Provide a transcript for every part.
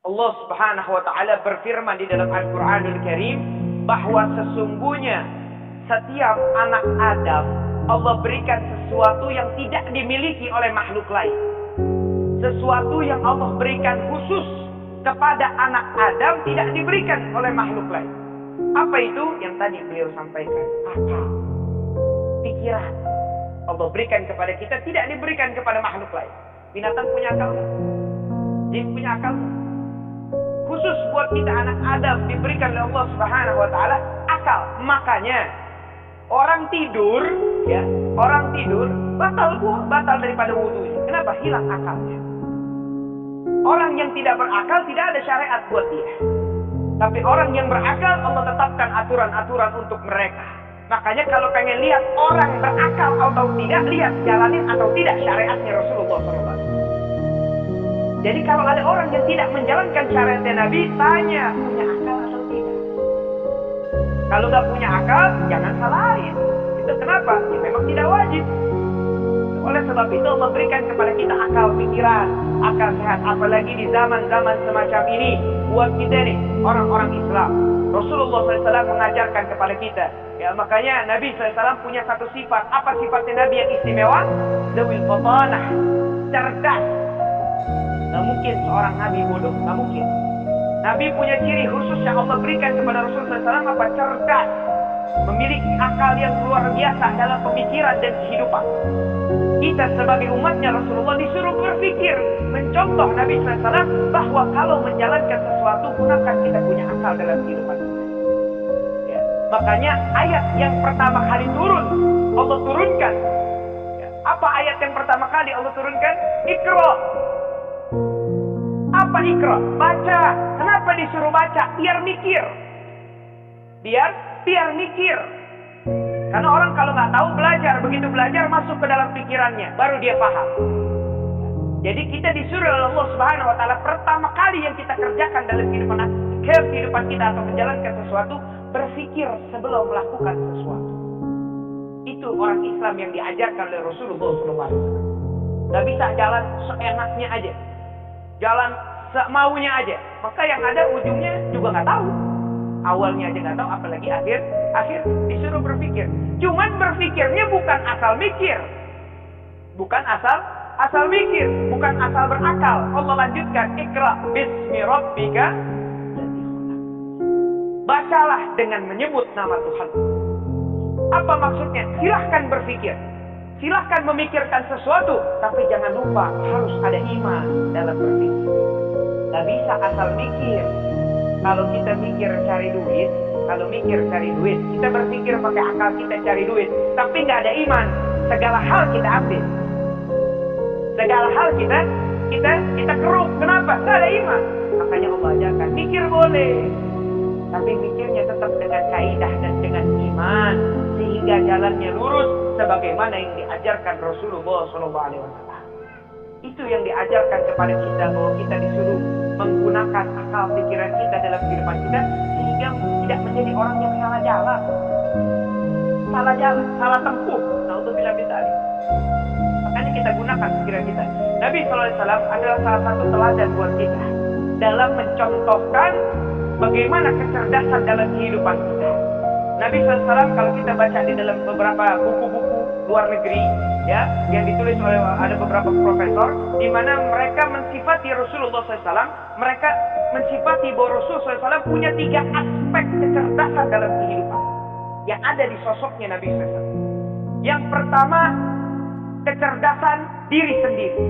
Allah Subhanahu wa taala berfirman di dalam Al-Qur'anul Karim bahwa sesungguhnya setiap anak Adam Allah berikan sesuatu yang tidak dimiliki oleh makhluk lain. Sesuatu yang Allah berikan khusus kepada anak Adam tidak diberikan oleh makhluk lain. Apa itu? Yang tadi beliau sampaikan, akal, pikiran. Allah berikan kepada kita, tidak diberikan kepada makhluk lain. Binatang punya akal, jin punya akal. Khusus buat kita anak Adam diberikan oleh Allah Subhanahu wa taala akal. Makanya orang tidur, ya, orang tidur batal daripada wudunya. Kenapa? Hilang akalnya. Orang yang tidak berakal tidak ada syariat buat dia. Tapi orang yang berakal Allah tetapkan aturan-aturan untuk mereka. Makanya kalau pengen lihat orang berakal atau tidak, lihat jalanin atau tidak syariatnya Rasulullah SAW. Jadi kalau ada orang yang tidak menjalankan syariatnya Nabi, tanya punya akal atau tidak. Kalau nggak punya akal, jangan salahin. Itu kenapa? Ya memang tidak wajib. Oleh sebab itu Allah berikan kepada kita akal pikiran, akal sehat. Apalagi di zaman-zaman semacam ini, buat kita nih orang-orang Islam. Rasulullah SAW mengajarkan kepada kita. Ya makanya Nabi SAW punya satu sifat. Apa sifatnya Nabi yang istimewa? Zawil fatanah, cerdas. Gak mungkin seorang Nabi bodoh, gak mungkin. Nabi punya ciri khusus yang Allah berikan kepada Rasulullah SAW apa? Cerdas. Memiliki akal yang luar biasa dalam pemikiran dan kehidupan. Kita sebagai umatnya Rasulullah disuruh berpikir, mencontoh Nabi SAW bahwa kalau menjalankan sesuatu gunakan kita punya akal dalam kehidupan kita. Ya. Makanya ayat yang pertama kali turun Allah turunkan. Ya. Apa ayat yang pertama kali Allah turunkan? Iqra. Apa Iqra? Baca. Kenapa disuruh baca? Biar mikir. Biar mikir. Karena orang kalau nggak tahu belajar, begitu belajar masuk ke dalam pikirannya, baru dia paham. Jadi kita disuruh oleh Allah Subhanahu Wa Taala pertama kali yang kita kerjakan dalam kehidupan kita atau menjalankan sesuatu, berpikir sebelum melakukan sesuatu. Itu orang Islam yang diajarkan oleh Rasulullah SAW. Nggak bisa jalan seenaknya aja, jalan semaunya aja. Maka yang ada ujungnya juga nggak tahu. Awalnya aja nggak tahu, apalagi akhir disuruh berpikir. Cuman berpikirnya bukan asal mikir, bukan asal mikir, bukan asal berakal. Allah lanjutkan, Iqra bismi rabbika. Bacalah dengan menyebut nama Tuhan. Apa maksudnya? Silahkan berpikir, silahkan memikirkan sesuatu, tapi jangan lupa harus ada iman dalam berpikir. Gak bisa asal mikir. Kalau kita mikir cari duit, kita berpikir pakai akal kita cari duit, tapi nggak ada iman, segala hal kita ambil, segala hal kita keruk. Kenapa? Nggak ada iman. Makanya Allah ajarkan mikir boleh, tapi mikirnya tetap dengan kaidah dan dengan iman, sehingga jalannya lurus sebagaimana yang diajarkan Rasulullah SAW. Itu yang diajarkan kepada kita, bahwa kita disuruh menggunakan akal pikiran kita dalam kehidupan kita sehingga tidak menjadi orang yang salah jalan, salah tempuh. Naudzubillah min dzalik. Makanya kita gunakan pikiran kita. Nabi SAW adalah salah satu teladan buat kita dalam mencontohkan bagaimana kecerdasan dalam kehidupan kita. Nabi SAW kalau kita baca di dalam beberapa buku-buku luar negeri, ya, yang ditulis oleh ada beberapa profesor, di mana mereka mensifati Rasulullah SAW, mereka mensifati bahwa Rasulullah SAW punya 3 aspek kecerdasan dalam kehidupan yang ada di sosoknya Nabi SAW. Yang pertama, kecerdasan diri sendiri.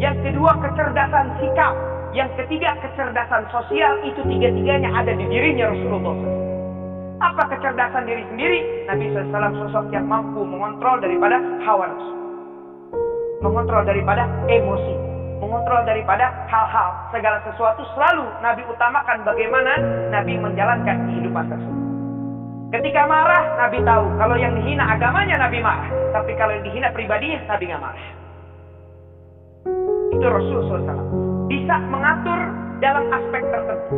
Yang kedua, kecerdasan sikap. Yang ketiga, kecerdasan sosial. Itu 3-tiganya ada di dirinya Rasulullah SAW. Apa kecerdasan diri sendiri? Nabi SAW sosok yang mampu mengontrol daripada hawa nafsu, mengontrol daripada emosi, mengontrol daripada hal-hal, segala sesuatu selalu Nabi utamakan bagaimana Nabi menjalankan kehidupan tersebut. Ketika marah, Nabi tahu kalau yang dihina agamanya Nabi marah, tapi kalau yang dihina pribadinya Nabi nggak marah. Itu Rasulullah SAW bisa mengatur dalam aspek tertentu.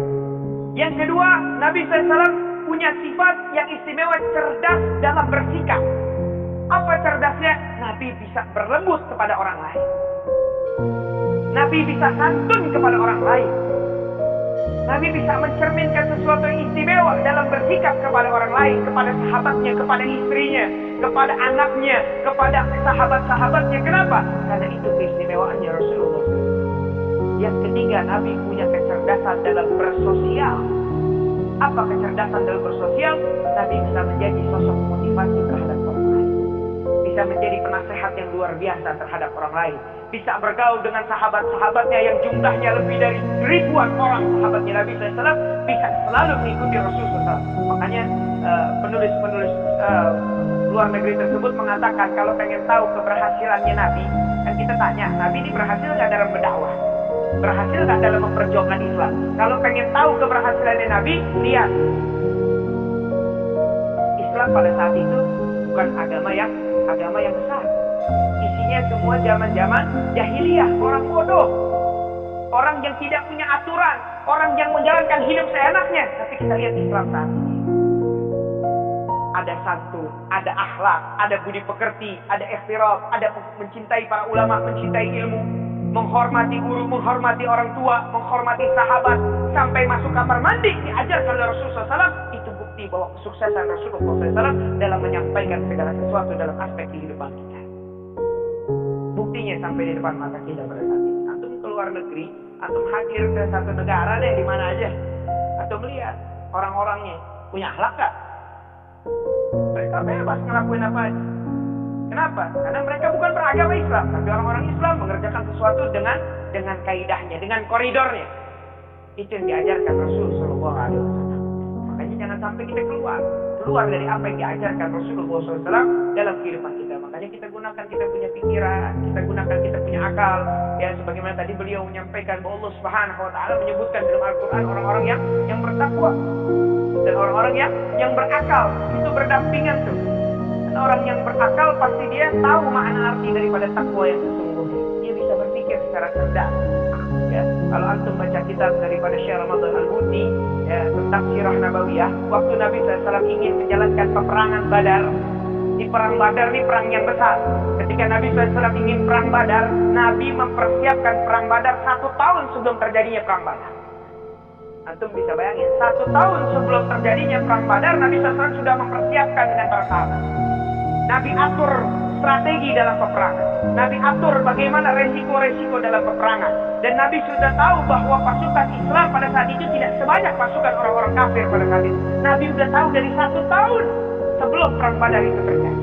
Yang kedua, Nabi SAW punya sifat yang istimewa, cerdas dalam bersikap. Apa cerdasnya? Nabi bisa berlembut kepada orang lain. Nabi bisa santun kepada orang lain. Nabi bisa mencerminkan sesuatu yang istimewa dalam bersikap kepada orang lain, kepada sahabatnya, kepada istrinya, kepada anaknya, kepada sahabat-sahabatnya. Kenapa? Karena itu keistimewaannya Rasulullah. Yang ketiga, Nabi punya kecerdasan dalam bersosial. Apa kecerdasan dalam bersosial? Nabi bisa menjadi sosok motivasi terhadap orang lain. Bisa menjadi penasehat yang luar biasa terhadap orang lain. Bisa bergaul dengan sahabat-sahabatnya yang jumlahnya lebih dari ribuan orang. Sahabatnya Nabi SAW bisa selalu mengikuti Rasulullah SAW. Makanya penulis-penulis luar negeri tersebut mengatakan kalau pengen tahu keberhasilannya Nabi, kan kita tanya, Nabi ini berhasil nggak dalam berdakwah? Berhasil nggak dalam memperjuangkan Islam? Kalau pengen tahu keberhasilannya Nabi, lihat Islam pada saat itu bukan agama yang besar. Isinya semua zaman-zaman jahiliyah, orang bodoh, orang yang tidak punya aturan, orang yang menjalankan hidup seenaknya. Tapi kita lihat Islam saat ini, ada santun, ada akhlak, ada budi pekerti, ada ihtiram, ada mencintai para ulama, mencintai ilmu, menghormati guru, menghormati orang tua, menghormati sahabat, sampai masuk kamar mandi diajarkan oleh Rasulullah SAW. Itu bukti bahwa kesuksesan Rasulullah SAW dalam menyampaikan segala sesuatu dalam aspek kehidupan kita. Buktinya sampai di depan mata kita pada saat ini. Antum keluar negeri, antum hadir ke satu negara deh, di mana aja, antum melihat orang-orangnya punya akhlak gak? Mereka bebas ngelakuin apa aja. Kenapa? Karena mereka bukan beragama Islam, tapi orang-orang Islam mengerjakan sesuatu dengan kaidahnya, dengan koridornya. Itu yang diajarkan Rasulullah SAW. Makanya jangan sampai kita keluar dari apa yang diajarkan Rasulullah SAW dalam kehidupan kita. Makanya kita gunakan kita punya pikiran, kita gunakan kita punya akal. Ya, sebagaimana tadi beliau menyampaikan bahwa Allah Subhanahu Wa Taala menyebutkan dalam Al-Quran orang-orang yang bertakwa dan orang-orang yang berakal. Itu berdampingan tuh. Dan orang yang berakal pasti dia tahu makna arti daripada takwa yang sesungguhnya. Dia bisa berpikir secara cerdas. Ya, kalau antum baca kitab daripada Syekh Ramadan Al-Buti, ya, tentang sirah nabawiyah, waktu Nabi SAW ingin menjalankan peperangan Badar. Di perang Badar ini perang yang besar. Ketika Nabi SAW ingin perang Badar, Nabi mempersiapkan perang Badar 1 tahun sebelum terjadinya perang Badar. Antum bisa bayangin, 1 tahun sebelum terjadinya perang Badar, Nabi SAW sudah mempersiapkan dengan para sahabat. Nabi atur strategi dalam peperangan. Nabi atur bagaimana resiko-resiko dalam peperangan. Dan Nabi sudah tahu bahwa pasukan Islam pada saat itu tidak sebanyak pasukan orang-orang kafir pada saat itu. Nabi sudah tahu dari 1 tahun sebelum perang Badar itu terjadi.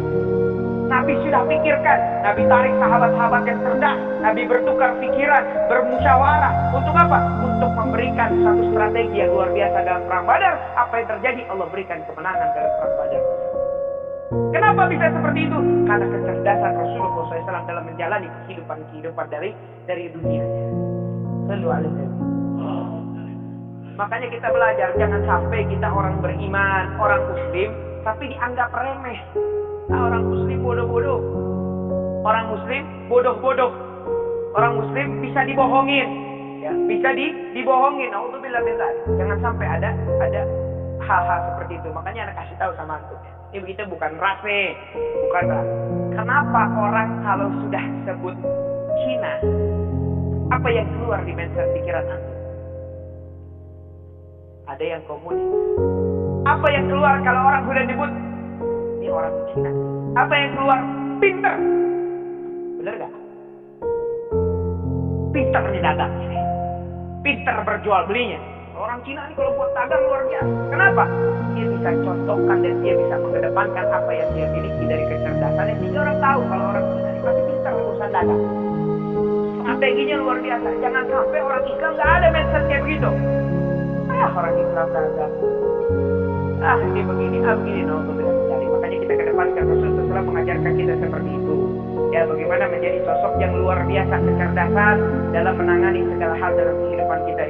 Nabi sudah pikirkan, Nabi tarik sahabat-sahabat yang cerdas, Nabi bertukar pikiran, bermusyawarah. Untuk apa? Untuk memberikan satu strategi yang luar biasa dalam perang Badar. Apa yang terjadi? Allah berikan kemenangan dalam perang Badar. Kenapa bisa seperti itu? Karena kecerdasan Rasulullah SAW dalam menjalani kehidupan dari dunia. Makanya kita belajar, jangan sampai kita orang beriman, orang muslim, tapi dianggap remeh. Nah, orang muslim bodoh-bodoh, orang muslim bodoh-bodoh, orang muslim bisa dibohongin, ya, bisa dibohongin. Nauzubillah min dzalik. Jangan sampai ada hal-hal seperti itu. Makanya anak kasih tahu sama antum. Ini kita bukan ras nih, bukan ras. Kenapa orang kalau sudah sebut Cina, apa yang keluar di mindset pikiran antum? Ada yang komunis. Apa yang keluar kalau orang sudah nyebut ini orang Cina? Apa yang keluar? Pinter. Bener gak? Pinternya dagangnya, pinter berjual belinya. Orang Cina ini kalau buat dagang luar biasa. Kenapa? Dia bisa contohkan dan dia bisa mengedepankan apa yang dia miliki dari kecerdasannya. Sehingga orang tahu kalau orang Cina ini pasti pintar urusan dagang. Strateginya luar biasa. Jangan sampai orang Islam gak ada mindset kayak begitu. Orang Islam dagang. Ini begini, begini. Makanya kita kedepankan Rasulullah SAW mengajarkan kita seperti itu. Ya, bagaimana menjadi sosok yang luar biasa kecerdasan dalam menangani segala hal dalam kehidupan kita,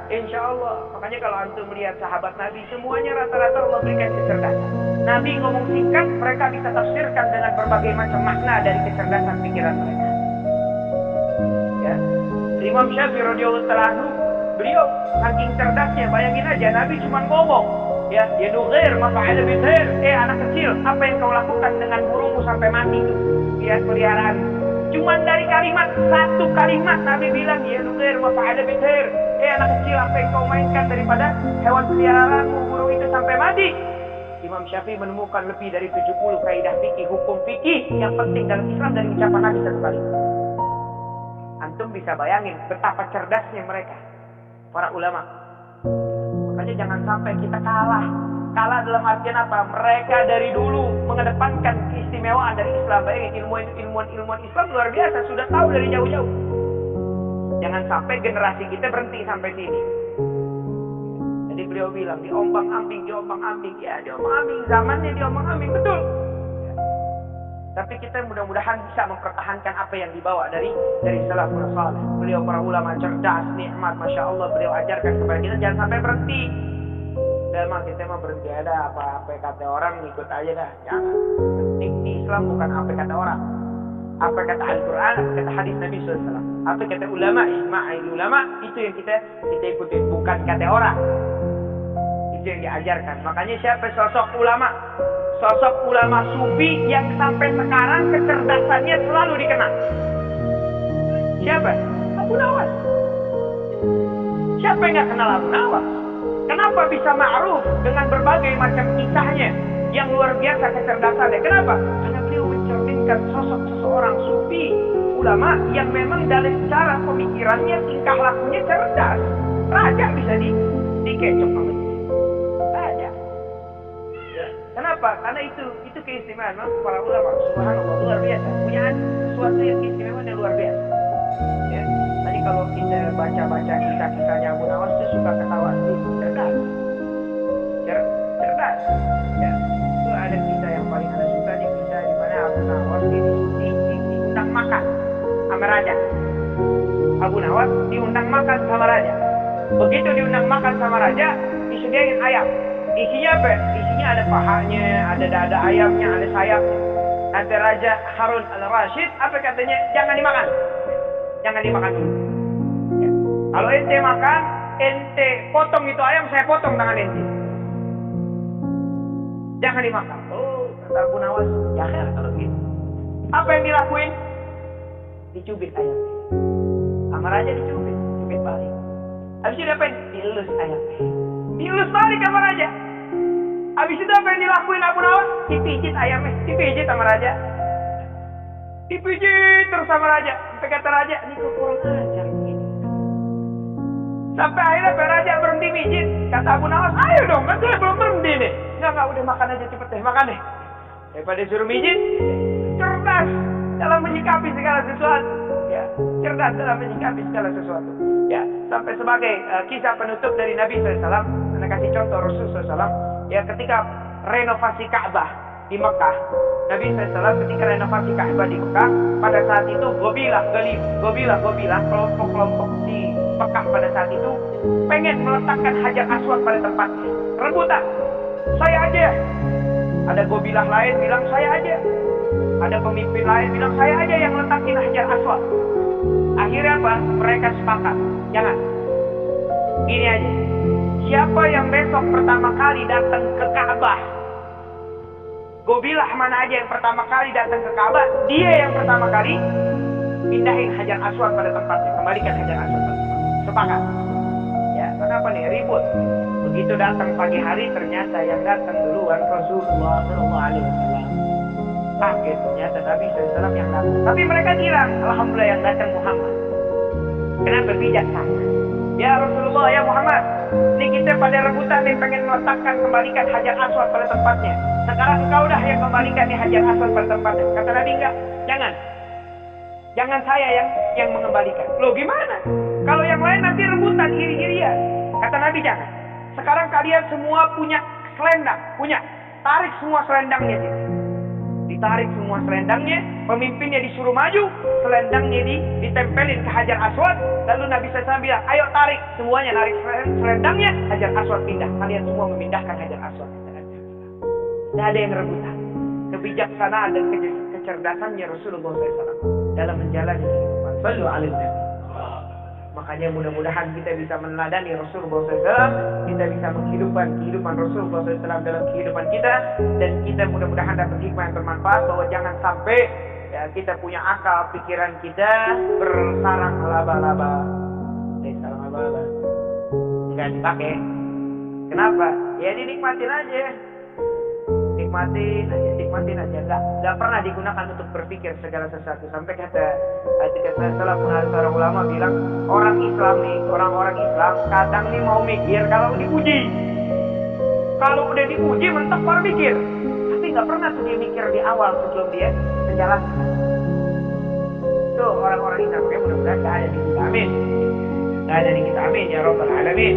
insya Allah. Makanya kalau antum melihat sahabat Nabi, semuanya rata-rata Allah berikan kecerdasan. Nabi ngomong singkat, mereka bisa tafsirkan dengan berbagai macam makna dari kecerdasan pikiran mereka. Ya, Imam Syafi'i radhiyallahu anhu, beliau saking cerdasnya, bayangin aja Nabi cuma ngomong, ya nughair mafa'ala bidhair, anak kecil, apa yang kau lakukan dengan burungmu sampai mati itu? Lihat peliharaan. Cuman dari kalimat, satu kalimat Nabi bilang, ya Nugair, mafa'ala bithir. Anak kecil, apa yang kau mainkan daripada hewan peliharaanmu, burung itu sampai mati. Imam Syafi'i menemukan lebih dari 70 kaidah fikih, hukum fikih yang penting dalam Islam dari ucapan Nabi satu kali. Antum bisa bayangin betapa cerdasnya mereka, para ulama. Makanya jangan sampai kita kalah. Kalah dalam artian apa? Mereka dari dulu mengedepankan keistimewaan dari Islam. Bayangin ilmuwan Islam luar biasa, sudah tahu dari jauh-jauh. Jangan sampai generasi kita berhenti sampai sini. Jadi beliau bilang diombang-ambing. Ya diombang-ambing, zamannya diombang-ambing, betul. Tapi kita mudah-mudahan bisa mempertahankan apa yang dibawa dari salafus saleh. Beliau para ulama cerdas, nikmat, masya Allah. Beliau ajarkan kepada kita jangan sampai berhenti. Memang kita mau berhenti ada apa kata orang ikut aja dah. Jangan. Di Islam bukan apa kata orang. Apa kata Al-Quran, apa kata hadis Nabi SAW. Apa kata ulama, ijma'il ulama, itu yang kita ikutin, bukan kata orang. Itu yang diajarkan. Makanya siapa sosok ulama? Sosok ulama sufi yang sampai sekarang kecerdasannya selalu dikenal. Siapa? Abu Nawas. Siapa yang gak kenal Abu Nawas? Kenapa bisa ma'ruf dengan berbagai macam kisahnya yang luar biasa kecerdasannya? Kenapa? Karena beliau mencerminkan sosok seseorang sufi, ulama yang memang dalam cara pemikirannya, tingkah lakunya cerdas. Raja bisa dikecoh sama dia. Raja. Kenapa? Karena itu keistimewaan para ulama. Subhanallah, luar biasa. Punya sesuatu yang keistimewaan yang luar biasa. Ya. Tadi kalau kita baca-baca kisah-kisahnya Abu Nawas itu suka ketawa sendiri. Cerdas. Ya. Itu ada kisah yang paling ada suka di kisah di mana Abu Nawas diundang makan sama raja. Abu Nawas diundang makan sama raja. Begitu diundang makan sama raja, disediain ayam. Isinya apa? Isinya ada pahanya, ada dada ayamnya, ada sayapnya. Kata Raja Harun al-Rashid, apa katanya? Jangan dimakan. Jangan dimakan dulu. Ya. Kalau ente makan, ente potong itu ayam, saya potong tangan ente. Jangan dimakan. Oh, kata Abu Nawas, jangan kalau gitu. Apa yang dilakuin? Dicubit ayam. Sama Raja dicubit balik. Habis itu apa? Dielus ayam. Dielus balik sama Raja. Habis itu apa yang dilakuin Abu Nawas? Dipijit ayamnya, dipijit sama Raja. Dipijit terus sama Raja. Sampai kata Raja, ini kok kurang ajar begini. Sampai akhirnya Pak Raja berhenti mijit. Kata Abu Nawas, ayo dong, kan saya belum berhenti nih. Enggak, udah makan aja cepet deh, makan deh. Daripada suruh mijit, cerdas dalam menyikapi segala sesuatu. Ya, cerdas dalam menyikapi segala sesuatu. Ya, sampai sebagai kisah penutup dari Nabi SAW, Anda kasih contoh Rasulullah SAW. Ya, ketika renovasi Ka'bah di Mekah, Nabi SAW ketika renovasi Ka'bah di Mekah, pada saat itu gobilah, kelompok-kelompok di Mekah pada saat itu pengen meletakkan Hajar Aswad pada tempatnya. Rebutan, saya aja. Ada gobilah lain bilang saya aja. Ada pemimpin lain bilang saya aja yang letakin Hajar Aswad. Akhirnya apa? Mereka sepakat. Jangan. Gini aja. Siapa yang besok pertama kali datang ke Ka'bah? Gobilah mana aja yang pertama kali datang ke Ka'bah, dia yang pertama kali pindahin Hajar Aswad pada tempatnya, kembalikan Hajar Aswad pada tempatnya. Sepakat. Ya, kenapa nih ribut? Begitu datang pagi hari ternyata yang datang duluan Rasulullah SAW. Kaget ternyata Nabi SAW yang datang. Tapi mereka kira, alhamdulillah yang datang Muhammad. Kenapa bijaksana? Ya Rasulullah, ya Muhammad, ini kita pada rebutan nih pengen meletakkan kembalikan Hajar Aswad pada tempatnya. Sekarang engkau dah yang kembalikan nih Hajar Aswad pada tempatnya. Kata Nabi enggak, jangan saya yang mengembalikan. Loh gimana? Kalau yang lain nanti rebutan iri-irian. Kata Nabi jangan. Sekarang kalian semua punya selendang, tarik semua selendangnya sini. Ditarik semua selendangnya, pemimpinnya disuruh maju, selendangnya ditempelin ke Hajar Aswad. Lalu Nabi SAW bilang, ayo tarik, semuanya narik selendangnya, Hajar Aswad pindah. Kalian semua memindahkan Hajar Aswad. Tidak ada yang rebutan. Kebijaksanaan dan kecerdasannya Rasulullah SAW dalam menjalani kehidupan. Sallu alaihi wasallam. Makanya mudah-mudahan kita bisa meneladani Rasulullah SAW, kita bisa menghidupkan kehidupan Rasulullah SAW dalam kehidupan kita, dan kita mudah-mudahan dapat hikmah yang bermanfaat bahwa jangan sampai Ya, kita punya akal, pikiran kita bersarang laba-laba. Sarang laba-laba. Enggak dipakai. Kenapa? Ya dinikmatin aja. Nikmatin aja. Enggak pernah digunakan untuk berpikir segala sesuatu. Sampai kata seorang ulama bilang, orang Islam kadang nih mau mikir kalau diuji. Kalau udah diuji mentok baru mikir. Tapi nggak pernah tuh dia mikir di awal sebelum dia menjalankan. Tuh orang-orang Islam, mudah-mudahan nggak ada di kita. Amin. Nggak ada di kita. Amin ya Rabbal Alamin.